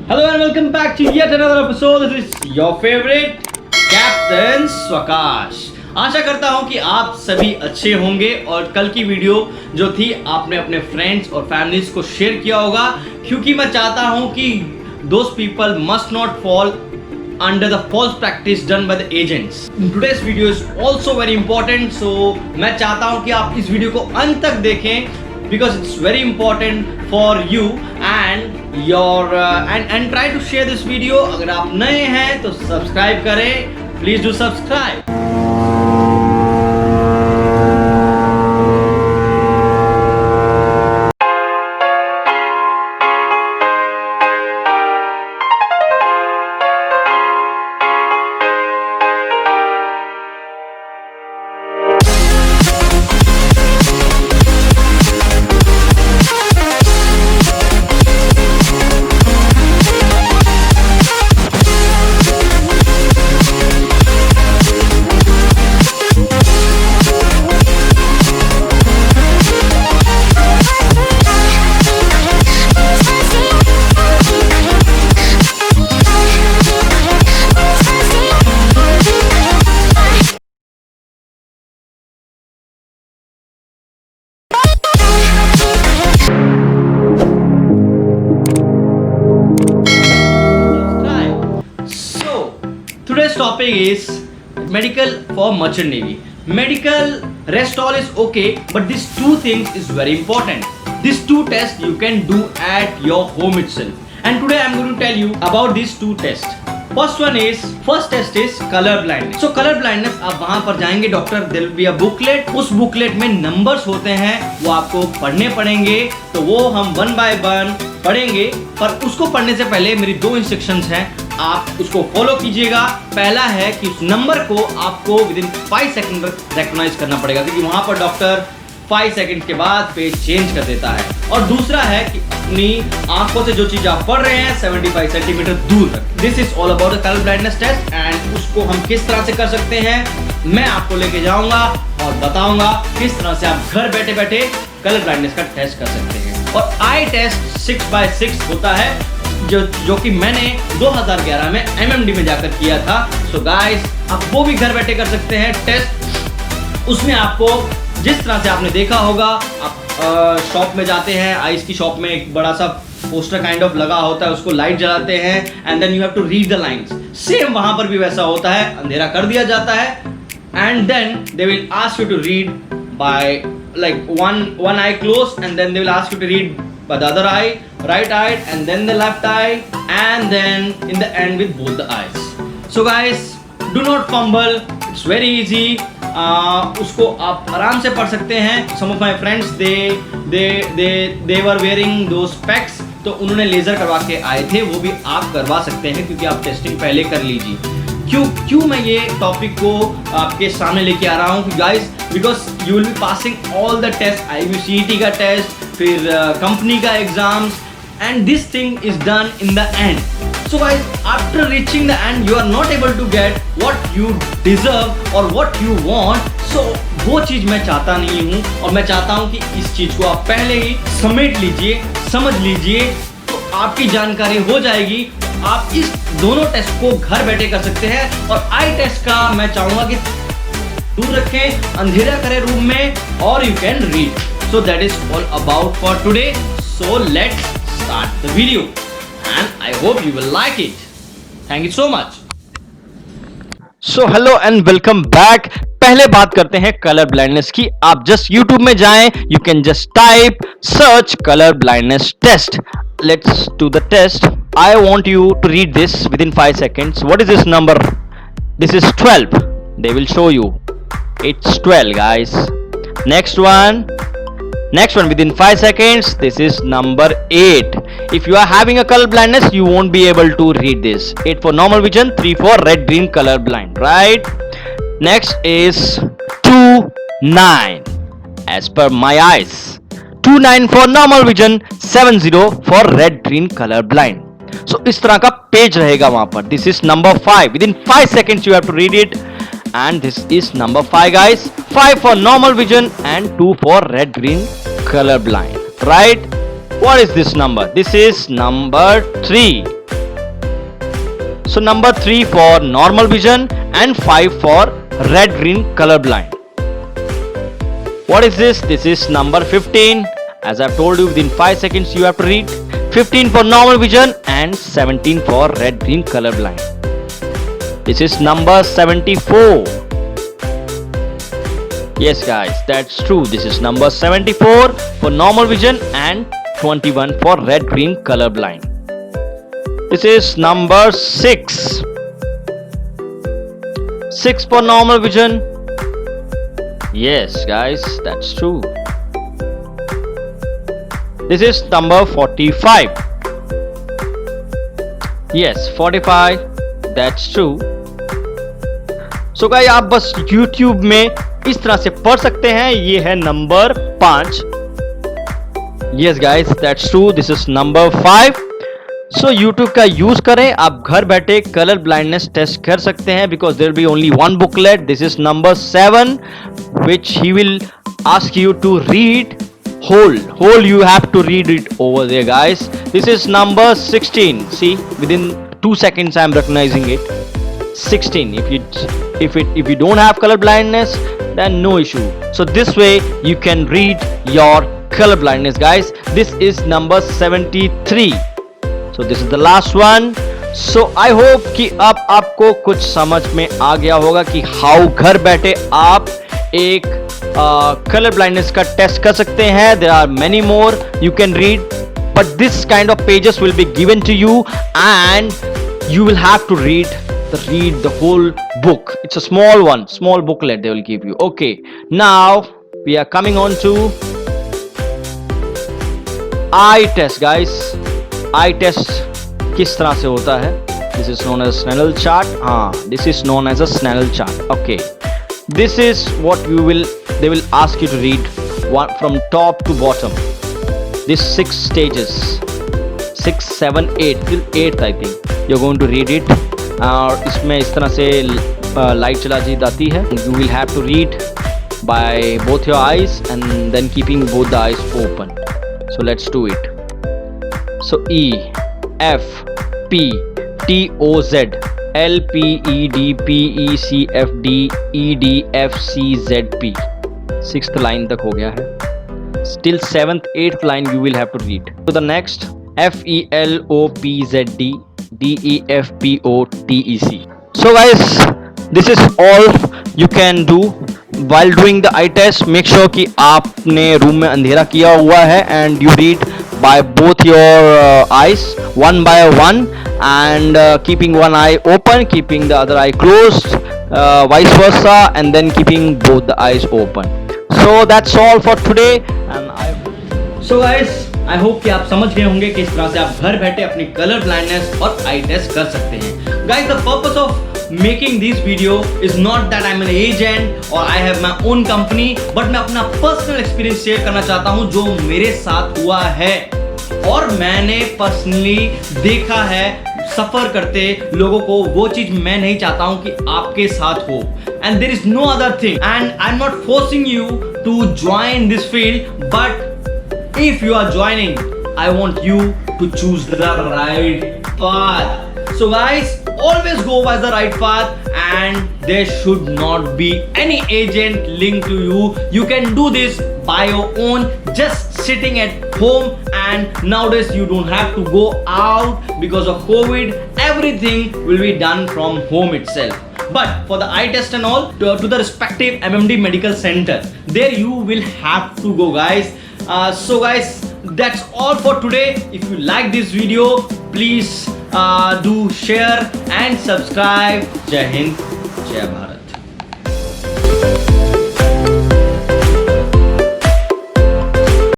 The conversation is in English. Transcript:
Hello and welcome back to yet another episode. This is your favorite Captain Swakash. आशा करता हूं कि आप सभी अच्छे होंगे और कल की वीडियो जो थी आपने अपने फ्रेंड्स और फैमिलीज को शेयर किया होगा, क्योंकि मैं चाहता हूं कि those people must not fall under the false practice done by the agents. Today's video is also very important, so मैं चाहता हूं कि आप इस वीडियो को अंत तक देखें because it's very important for you and your and try to share this video. अगर आप नए हैं तो सब्सक्राइब करें, please do subscribe. Today's topic is medical for merchant navy. Medical rest all is okay, but these two things is very important. These two tests you can do at your home itself. And today I am going to tell you about these two tests. First test is color blindness. So color blindness, आप वहाँ पर जाएंगे doctor, there will be a booklet. उस booklet में numbers होते हैं, वो आपको पढ़ने पड़ेंगे. तो वो हम वन बाय वन पढ़ेंगे, पर उसको पढ़ने से पहले मेरी दो इंस्ट्रक्शंस हैं, आप उसको फॉलो कीजिएगा. पहला है कि उस नंबर को आपको विदिन 5 सेकंड रिकॉग्नाइज करना पड़ेगा, क्योंकि वहां पर डॉक्टर 5 सेकंड के बाद पेज चेंज कर देता है. और दूसरा है कि अपनी आंखों से जो चीज आप पढ़ रहे हैं 75 सेंटीमीटर दूर रख. This is all about the colour blindness test and उसको हम किस तरह से कर सकते हैं मैं आपको लेके जाऊंगा और बताऊंगा किस तरह से आप घर बैठे बैठे कलर ब्लाइंडनेस का टेस्ट कर सकते हैं. और आई टेस्ट 6x6 होता है, जो कि मैंने 2011 में MMD में जाकर किया था. सो गाइस, आप वो भी घर बैठे कर सकते हैं टेस्ट. उसमें आपको जिस तरह से आपने देखा होगा, आप शॉप में जाते हैं, आइस की शॉप में एक बड़ा सा पोस्टर काइंड ऑफ लगा होता है, उसको लाइट जलाते हैं and then you have to read the lines. Same वहां पर भी वैसा होता है, अंधेरा कर दिया जाता है and then they will ask you to read by like one eye closed, and then they will ask you to read by the other eye, right eye, and then the left eye, and then in the end with both the eyes. So guys, do not fumble, it's very easy. उसको आप आराम से पढ़ सकते हैं. Some of my friends they were wearing those specs, तो उन्होंने laser करवा के आए थे. वो भी आप करवा सकते हैं, क्योंकि आप टेस्टिंग पहले कर लीजिए. क्यों मैं ये टॉपिक को आपके सामने लेके आ रहा हूँ guys, because you will be passing all the test, IBCET का टेस्ट, फिर कंपनी का exams, and this thing is done in the end. So guys, after reaching the end you are not able to get what you deserve और what you want. So वो चीज़ मैं चाहता नहीं हूँ, और मैं चाहता हूँ कि इस चीज़ को आप पहले ही समेट लीजिए, समझ लीजिए, तो आपकी जानकारी हो जाएगी. आप इस दोनों टेस्ट को घर बैठे कर सकते हैं. और आई टेस्ट का मैं चाहूंगा कि दूर रखें, अंधेरा करें रूम में, और you can read. So that is all about for today. So let's start the video and I hope you will like it. Thank you so much. So hello and welcome back. पहले बात करते हैं colour blindness की. आप just YouTube में जाएं, you can just type search colour blindness test. Let's do the test. I want you to read this within 5 seconds. What is this number? This is 12. They will show you. It's 12, guys. Next one within 5 seconds. This is number 8. If you are having a color blindness, you won't be able to read this. 8 for normal vision, 3 for red green color blind, right? Next is 2, 9 as per my eyes. 29 for normal vision, 70 for red green color blind. So इस तरह का page रहेगा वहां पर. This is number 5. Within 5 seconds you have to read it. And this is number 5, guys. 5 for normal vision and 2 for red green color blind. Right? What is this number? This is number 3. So number 3 for normal vision and 5 for red green colorblind. What is this? This is number 15. As I've told you, within 5 seconds you have to read. 15 for normal vision and 17 for red green colorblind. This is number 74. Yes guys, that's true. This is number 74 for normal vision and 21 for red green colorblind. This is number 6. 6 for normal vision. Yes guys, that's true. This is number 45. Yes, 45. That's true. So guys, आप बस YouTube में इस तरह से पढ़ सकते हैं. ये है number 5. Yes guys, that's true. This is number 5. So YouTube का यूज करें. आप घर बैठे कलर ब्लाइंडनेस टेस्ट कर सकते हैं because there will be only one booklet. This is number 7, which he will ask you to read. Whole you have to read it over there guys. This is number 16. See, within 2 seconds I am recognizing it. 16. If you don't have color blindness, then no issue. So this way you can read your color blindness guys. This is number 73. So this is the last one. So I hope कि अब आपको कुछ समझ में आ गया होगा कि how घर बैठे आप एक color blindness का टेस्ट कर सकते हैं. There are many more you can read, but this kind of pages will be given to you and you will have to read the whole book. It's a small booklet they will give you. Okay, now we are coming on to eye test guys. Eye test किस तरह से होता है? This is known as Snellen chart. This is known as a Snellen chart. Okay, this is what they will ask you to read from top to bottom. This 6 stages, 6, 7, 8 till 8th I think. You're going to read it. और इसमें इस तरह से light चला जाती है. You will have to read by both your eyes and then keeping both the eyes open. So let's do it. So E, F, P, T, O, Z, L, P, E, D, P, E, C, F, D, E, D, F, C, Z, P. 6th line तक हो गया है. Still 7th, 8th line you will have to read. To the next, F, E, L, O, P, Z, D, D, E, F, P, O, T, E, C. So guys, this is all you can do while doing the eye test. Make sure कि आपने room में अंधेरा किया हुआ है and you read by both your eyes one by one and keeping one eye open, keeping the other eye closed, vice versa, and then keeping both the eyes open. So that's all for today. And so guys, I hope कि आप समझ गए होंगे कि इस तरह से आप घर बैठे अपनी कलर ब्लाइंडनेस और आई टेस्ट कर सकते हैं. Guys, the purpose of making this video is not that I'm an agent or I have my own company, but मैं अपना पर्सनल एक्सपीरियंस शेयर करना चाहता हूँ जो मेरे साथ हुआ है और मैंने पर्सनली देखा है सफर करते लोगों को. वो चीज मैं नहीं चाहता हूँ कि आपके साथ हो. And there is no other thing. And I'm not forcing you to join this field, but if you are joining, I want you to choose the right path. So guys, always go by the right path and there should not be any agent linked to you. You can do this by your own, just sitting at home, and nowadays you don't have to go out because of COVID. Everything will be done from home itself. But for the eye test and all, to the respective MMD medical center, there you will have to go guys. So guys, that's all for today. If you like this video, please do share and subscribe. Jai Hind, Jai Bharat.